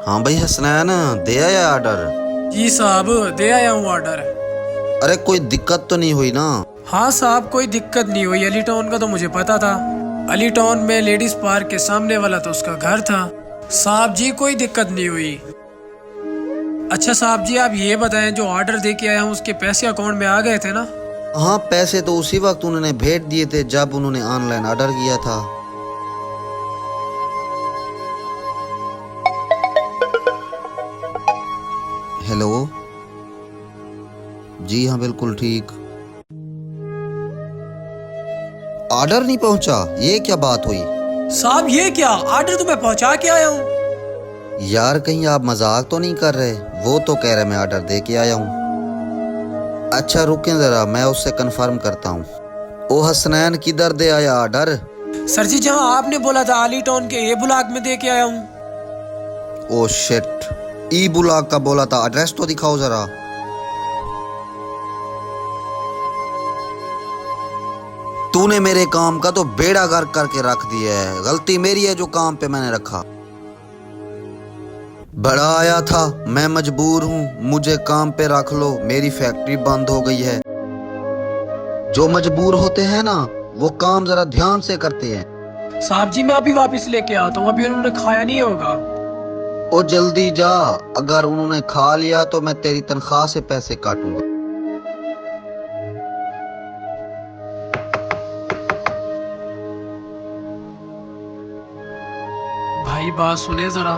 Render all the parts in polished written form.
हाँ भाई हसनैन, दे आया ऑर्डर? जी साहब, दे आया हूँ ऑर्डर। अरे कोई दिक्कत तो नहीं हुई ना? हाँ साहब, कोई दिक्कत नहीं हुई। अली टाउन का तो मुझे पता था। अली टाउन में लेडीज पार्क के सामने वाला तो उसका घर था। साहब जी कोई दिक्कत नहीं हुई। अच्छा साहब जी, आप ये बताएं, जो ऑर्डर दे के आया हूँ उसके पैसे अकाउंट में आ गए थे ना? हाँ, पैसे तो उसी वक्त उन्होंने भेज दिए थे जब उन्होंने ऑनलाइन ऑर्डर किया था। हेलो जी, हाँ बिल्कुल ठीक। ऑर्डर नहीं पहुंचा? ये क्या बात हुई? साहब ये क्या, ऑर्डर तो मैं पहुंचा के आया हूँ। यार कहीं आप मजाक तो नहीं कर रहे? वो तो कह रहे मैं ऑर्डर दे के आया हूँ। अच्छा रुकें जरा, मैं उससे कंफर्म करता हूँ। ओ हसनैन, किधर दे आया ऑर्डर? सर जी, जहाँ आपने बोला था अली टाउन के ए ब्लॉक में दे के आया हूँ। ओ शिट, ई ब्लॉक का बोला था, एड्रेस तो दिखाओ जरा। तूने मेरे काम का तो बेड़ा गर्क करके रख दिया है। गलती मेरी है जो काम पे मैंने रखा। बड़ा आया था, मैं मजबूर हूँ, मुझे काम पे रख लो, मेरी फैक्ट्री बंद हो गई है। जो मजबूर होते हैं ना, वो काम जरा ध्यान से करते हैं। साहब जी मैं अभी वापस लेके आता हूँ, अभी उन्होंने खाया नहीं होगा। ओ जल्दी जा, अगर उन्होंने खा लिया तो मैं तेरी तनख्वाह से पैसे काटूंगा। भाई बात सुने जरा।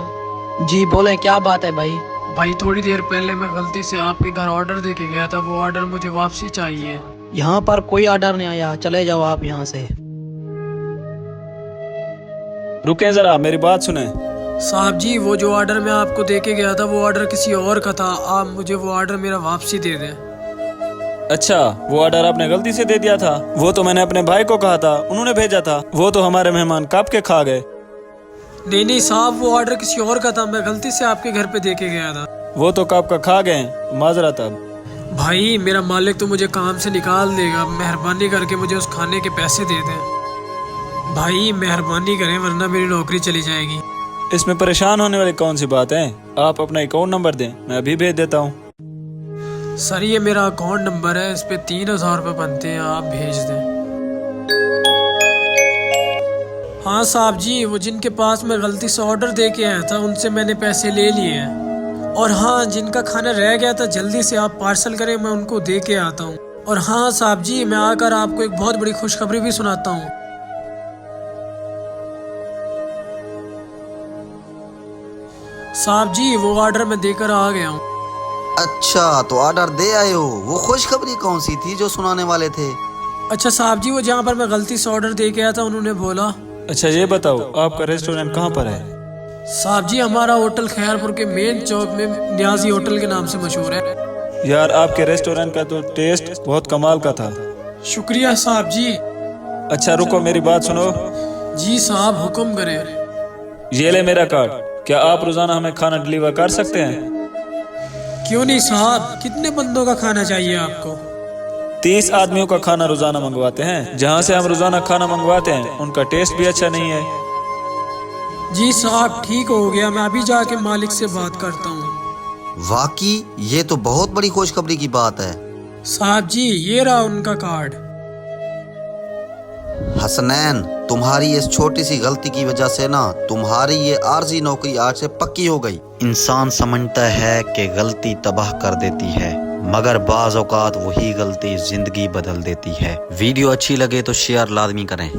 जी बोले, क्या बात है भाई? भाई थोड़ी देर पहले मैं गलती से आपके घर ऑर्डर दे के गया था, वो ऑर्डर मुझे वापसी चाहिए। यहाँ पर कोई ऑर्डर नहीं आया, चले जाओ आप यहाँ से। रुकें जरा, मेरी बात सुने। साहब जी, वो जो ऑर्डर मैं आपको दे के गया था वो ऑर्डर किसी और का था। आप मुझे वो ऑर्डर मेरा वापसी दे दें। अच्छा, वो ऑर्डर आपने गलती से दे दिया था? वो तो मैंने अपने भाई को कहा था, उन्होंने भेजा था। वो तो हमारे मेहमान कब के खा गए। नहीं नहीं साहब, वो ऑर्डर किसी और का था, मैं गलती से आपके घर पे दे के गया था। वो तो कब का खा गए, माजरत। अब भाई मेरा मालिक तो मुझे काम से निकाल देगा, मेहरबानी करके मुझे उस खाने के पैसे दे दें। भाई मेहरबानी करें, वरना मेरी नौकरी चली जाएगी। इसमें परेशान होने वाली कौन सी बात है? आप अपना अकाउंट नंबर दें, मैं अभी भेज देता हूँ। सर ये मेरा अकाउंट नंबर है, इस पे 3000 रुपये बनते हैं, आप भेज दें। हाँ साहब जी, वो जिनके पास मैं गलती से ऑर्डर दे के आया था उनसे मैंने पैसे ले लिए हैं। और हाँ, जिनका खाना रह गया था जल्दी से आप पार्सल करें, मैं उनको दे के आता हूँ। और हाँ साहब जी, मैं आकर आपको एक बहुत बड़ी खुशखबरी भी सुनाता हूँ। साहब जी वो ऑर्डर मैं देकर आ गया हूँ। अच्छा, तो ऑर्डर दे आए हो। वो खुशखबरी कौन सी थी जो सुनाने वाले थे? अच्छा साहब जी, वो जहाँ पर मैं गलती से ऑर्डर दे के आया था उन्होंने बोला। अच्छा ये बताओ, आपका रेस्टोरेंट कहाँ पर है? साहब जी हमारा होटल खैरपुर के मेन चौक में न्याजी होटल के नाम से मशहूर है। यार आपके रेस्टोरेंट का तो टेस्ट बहुत कमाल का था। शुक्रिया साहब जी। अच्छा रुको, मेरी बात सुनो। जी साहब हुक्म करें। ये ले मेरा कार्ड। क्या आप रोजाना हमें खाना डिलीवर कर सकते हैं? क्यों नहीं साहब, कितने बंदों का खाना चाहिए आपको? 30 आदमियों का खाना रोजाना मंगवाते हैं। जहाँ से हम रोजाना खाना मंगवाते हैं उनका टेस्ट भी अच्छा नहीं है। जी साहब ठीक हो गया, मैं अभी जाके मालिक से बात करता हूँ। वाकई ये तो बहुत बड़ी खुशखबरी की बात है। साहब जी ये रहा उनका कार्ड। हसनैन, तुम्हारी इस छोटी सी गलती की वजह से ना तुम्हारी ये आर्जी नौकरी आज से पक्की हो गई। इंसान समझता है कि गलती तबाह कर देती है, मगर बाज़ औक़ात वही गलती जिंदगी बदल देती है। वीडियो अच्छी लगे तो शेयर लाजमी करें।